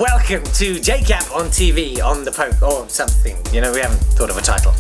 Welcome to Jake Yapp on TV, on the Poke, or something. We haven't thought of a title.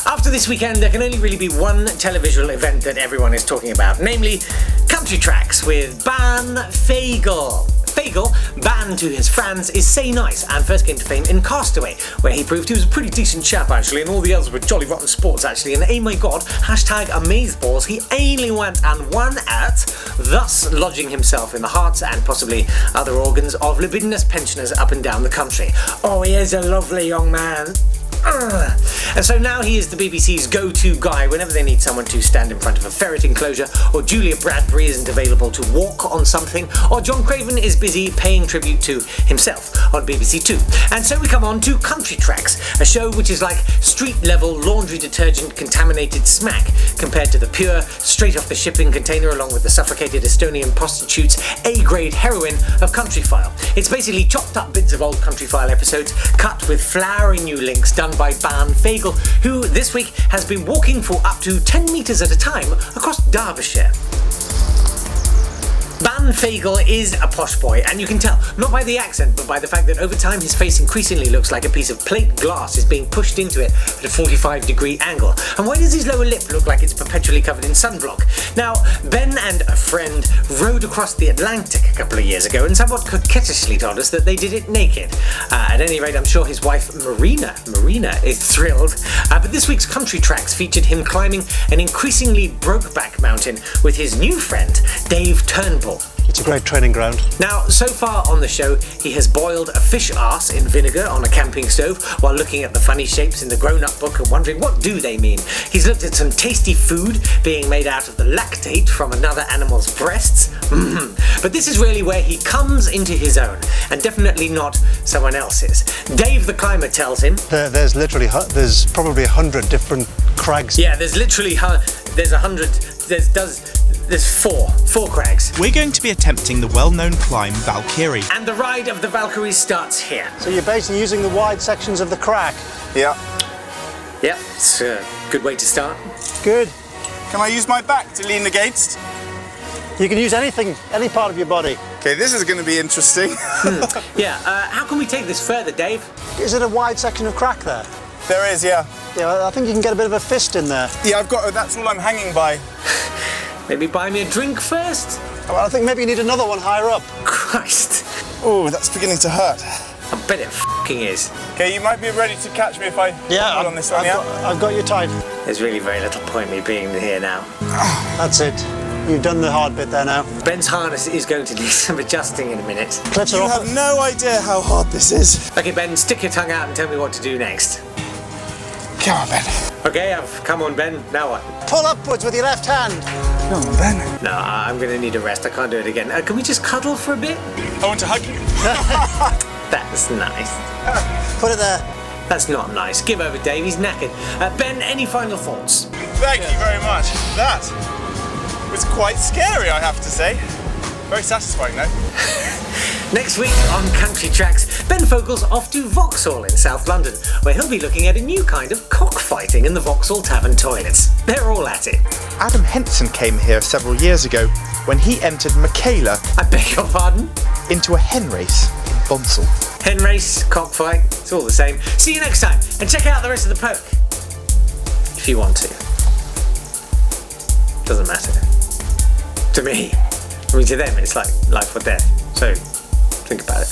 After this weekend, there can only really be one televisual event that everyone is talking about, namely Country Tracks with Fogle. Fogle, banned to his fans, is Say Nice and first came to fame in Castaway, where he proved he was a pretty decent chap actually, and all the others were jolly rotten sports actually, and oh my god, #amazeballs, he only went and won at, thus lodging himself in the hearts and possibly other organs of libidinous pensioners up and down the country. Oh, he is a lovely young man. And so now he is the BBC's go-to guy whenever they need someone to stand in front of a ferret enclosure, or Julia Bradbury isn't available to walk on something, or John Craven is busy paying tribute to himself on BBC Two. And so we come on to Country Tracks, a show which is like street-level laundry detergent contaminated smack compared to the pure, straight-off-the-shipping container along with the suffocated Estonian prostitutes A-grade heroin of Countryfile. It's basically chopped up bits of old Countryfile episodes cut with flowery new links done by Fogle, who this week has been walking for up to 10 metres at a time across Derbyshire. Fogle is a posh boy, and you can tell, not by the accent, but by the fact that over time his face increasingly looks like a piece of plate glass is being pushed into it at a 45-degree angle. And why does his lower lip look like it's perpetually covered in sunblock? Now, Ben and a friend rowed across the Atlantic a couple of years ago and somewhat coquettishly told us that they did it naked. At any rate, I'm sure his wife Marina is thrilled. But this week's Country Tracks featured him climbing an increasingly Brokeback Mountain with his new friend, Dave Turnbull. It's a great training ground. Now, so far on the show, he has boiled a fish arse in vinegar on a camping stove while looking at the funny shapes in the grown-up book and wondering what do they mean. He's looked at some tasty food being made out of the lactate from another animal's breasts. But this is really where he comes into his own, and definitely not someone else's. Dave the climber tells him, There's probably 100 different crags. Yeah, there's 100, there's four crags. We're going to be attempting the well-known climb Valkyrie. And the ride of the Valkyries starts here. So you're basically using the wide sections of the crag? Yeah. Yep, it's a good way to start. Good. Can I use my back to lean against? You can use anything, any part of your body. Okay, this is going to be interesting. Yeah, how can we take this further, Dave? Is it a wide section of crack there? There is, yeah. Yeah, I think you can get a bit of a fist in there. Yeah, that's all I'm hanging by. Maybe buy me a drink first? Well, I think maybe you need another one higher up. Christ. Oh, that's beginning to hurt. I bet it f***ing is. Okay, you might be ready to catch me if I pull on this one, I've got you tied. There's really very little point me being here now. That's it. You've done the hard bit there now. Ben's harness is going to need some adjusting in a minute. Clips are You off. have no idea how hard this is. Okay, Ben, stick your tongue out and tell me what to do next. Come on, Ben. Okay, I've come on, Ben. Now what? Pull upwards with your left hand. Come on, Ben. No, I'm going to need a rest. I can't do it again. Can we just cuddle for a bit? I want to hug you. That's nice. Put it there. That's not nice. Give over, Dave. He's knackered. Ben, any final thoughts? Thank you very much. That was quite scary, I have to say. Very satisfying, though. Next week on Country Tracks, Ben Fogle's off to Vauxhall in South London, where he'll be looking at a new kind of cockfighting in the Vauxhall Tavern toilets. They're all at it. Adam Henson came here several years ago when he entered Michaela I beg your pardon? into a hen race in Bonsall. Hen race, cockfight, it's all the same. See you next time, and check out the rest of the Poke. If you want to. Doesn't matter. To me. I mean, to them, it's like life or death. So, think about it.